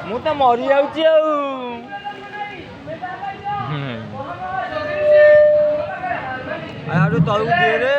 ମୁଁ ତ ମରି ଯାଉଛି ଆଉ ଆଡୁ ତଳକୁ ଦିଏ ରେ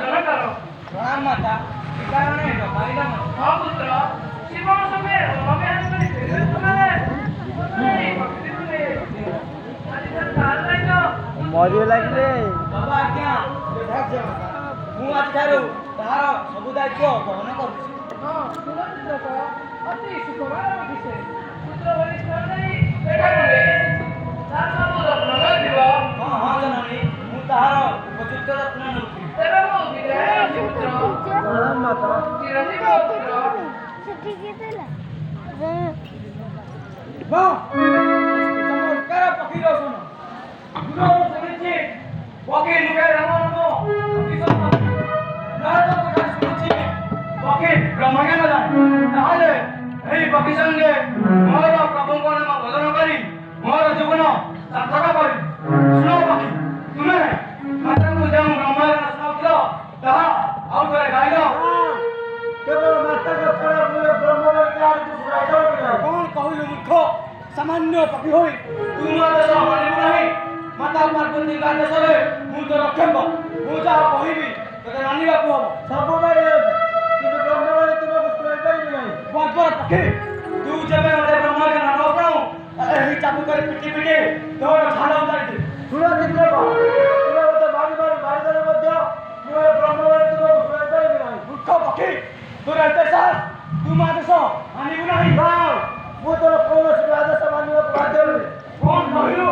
ଅର୍ଜନ କର। ପ୍ରଣାମ ମାତା କାରଣ ଡକାଇଲା ହଁ ପୁତ୍ର ଶିବଙ୍କ ସଙ୍ଗେ ଅଜ୍ଞାନ କରି ଫେରିବେ ତୁମେ। ମରିଗଲା କିରେ ବାବା ଆଜ୍ଞା ମୁଁ ଆଜିଠାରୁ ତାହାର ସବୁ ଦାୟିତ୍ୱ ବହନ କରୁଛି। ହଁ ସୁରକ୍ଷିତ ଅତି ସୁଖମୟ ବିଷୟ ପୁତ୍ର ଭଳି ଛୁଆ ନେଇ ଏଠାକୁ ନେଇଆସିଛି। ତାର ସବୁ ଯତ୍ନ ନେଉଥିବ। ହଁ ହଁ ଜନନୀ ମୁଁ ତାହାର ଉପଯୁକ୍ତ ଯତ୍ନ ନେଉଛି। ତେବେ ମୁଁ ବିଦାୟ ନେଉଛି ପୁତ୍ର। ଚିରଜୀବ ପୁତ୍ର। ଚମତ୍କାର ପକ୍ଷୀର ଶୁଣ ମୁଁ ଶୁଣିଛି ପକ୍ଷୀ ଲୁକେ ରାମ ରାମ ଶୁଣିଛି ପକ୍ଷୀ ବ୍ରହ୍ମଜ୍ଞାନ ଜାଣେ। ତାହେଲେ ଏହି ପକ୍ଷୀ ସଙ୍ଗେ ମୋର ପ୍ରଭୁଙ୍କ ନାମ ଭଜନ କରି ମୋର ଜୀବନ ସାର୍ଥକ କରି ଶୁଣ ପକ୍ଷୀ ତୁମେ ମାତାଙ୍କୁ ଯେଉଁ ବ୍ରହ୍ମଜ୍ଞାନ ଶୁଣାଉଥିଲ ତାହା ଆଉ ଥରେ ଗାଇଲ। କେବଳ ମାତାଙ୍କ ଛଡ଼ା କଣ କହିଲୁ ମୂର୍ଖ ସାମାନ୍ୟ ପକ୍ଷୀ ହୋଇ ତୁ ମୋ ଆଦେଶ ମାନିବୁ ନାହିଁ। ମାତା ପାର୍ବତୀଙ୍କ ଆଦେଶରେ ମୁଁ ତ ରକ୍ଷକ। ମୁଁ ଯାହା କହିବି ତୋତେ ମାନିବାକୁ ହବ। ସବୁବେଳେ କିନ୍ତୁ ବ୍ରହ୍ମବାଣୀ ତୁମକୁ ଶୁଣାଇପାରିବି ନାହିଁ। ବର୍ବର ପକ୍ଷୀ ତୁ ଯେବେ ମୋତେ ବ୍ରହ୍ମଜ୍ଞାନ ନ ପାଉ ଏହି ଚାବୁକରେ ପିଟି ପିଟି ତୋର ଝାଳ ଉତାରିଦେବି। ଶୁଣ ଚିତ୍ରକ ତୁମେ ମୋତେ ମାରିଦେଲେ ମଧ୍ୟ ମୁଁ ଏ ବ୍ରହ୍ମବାଣୀ ତୁମକୁ ଶୁଣାଇପାରିବି ନାହିଁ। ମୂର୍ଖ ପକ୍ଷୀ ତୋର ଏତେ ସାହସ ତୁ ମୋ ଆଦେଶ ମାନିବୁ ନାହିଁ। ମୁଁ ତୋର କୌଣସି ଆଦେଶ ମାନିବାକୁ ବାଧ୍ୟ ନୁହେଁ। କଣ କହିଲୁ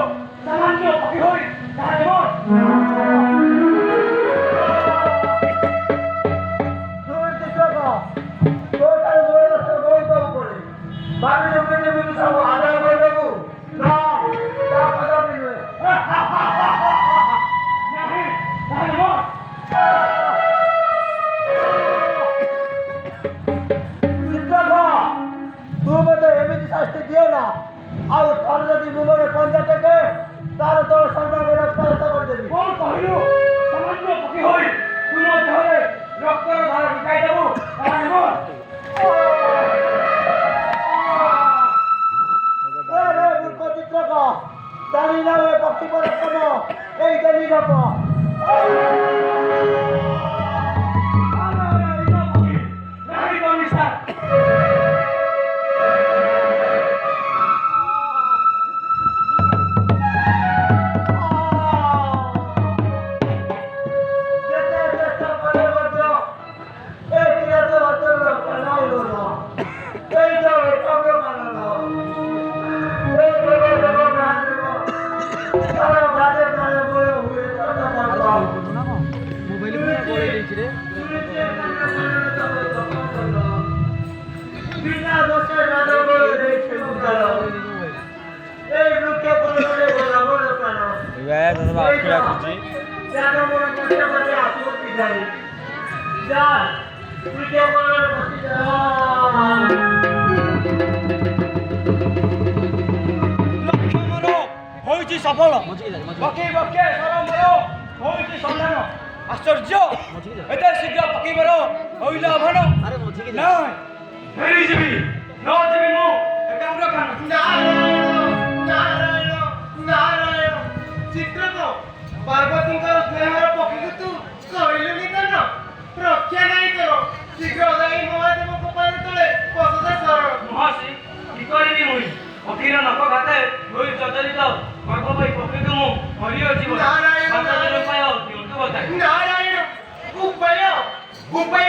ସାମାନ୍ୟ ପକ୍ଷୀ ହୋଇ ତାହେଲେ ସବୁ ଆଦାୟ କରିବାକୁ ନା ତା କଦାପି ନୁହେଁ। ତୁ ମୋତେ ଏମିତି ଶାସ୍ତି ଦିଅ ନା ଆଉ ଥରେ ଯଦି ମୁଁ ମୋର ପଞ୍ଜା ଟେକେ ତାର ତୋର ସର୍ବାଙ୍ଗ ରକ୍ତାରକ୍ତ କରିଦେବି। କଣ କହିଲୁ ସାମାନ୍ୟ ପକ୍ଷୀ ହୋଇ ତୁ ମୋ ଦେହରେ ରକ୍ତର ଧାର ଢୁକାଇ ଦେବୁ ମୂର୍ଖ ଚିତ୍ରକ ଜାଣି ନା ପକ୍ଷୀ ପରାକ୍ରମ ଏଇ ଦେଲି ଗପ। ସଫଳ ପକ୍ଷୀ ପକ୍ଷେ ହୋଇଛି ସନ୍ଧାନ ଆଶ୍ଚର୍ଯ୍ୟ ଏତେ ଶୀଘ୍ର ପକ୍ଷୀ ମୋର ହୋଇଲ ଅଭନ ଫେରିଯିବି ନ ଯିବି ମୁଁ ଏକାମ୍ରକାନ। ନାରାୟଣ ନାରାୟଣ ଚିତ୍ରକ ପାର୍ବତୀଙ୍କର ସ୍ନେହର ପକ୍ଷୀକୁ ତୁ କହିଲୁନି କନ ରକ୍ଷା ନାହିଁ ତୋର। ଶୀଘ୍ର ଯାଇ ମହାଦେବଙ୍କ ପାଦ ତଳେ ବସଦା ସରଳ ମହାସି କି କରିବି ମୁଇଁ ପକ୍ଷୀର ନଖ ଘାତେ ହୋଇ ଜର୍ଜରିତ ଗର୍ଭବତୀ ପକ୍ଷୀକୁ ମୁଁ ମରିଅଛି। ନାରାୟଣ ଉପାୟ ଉପାୟ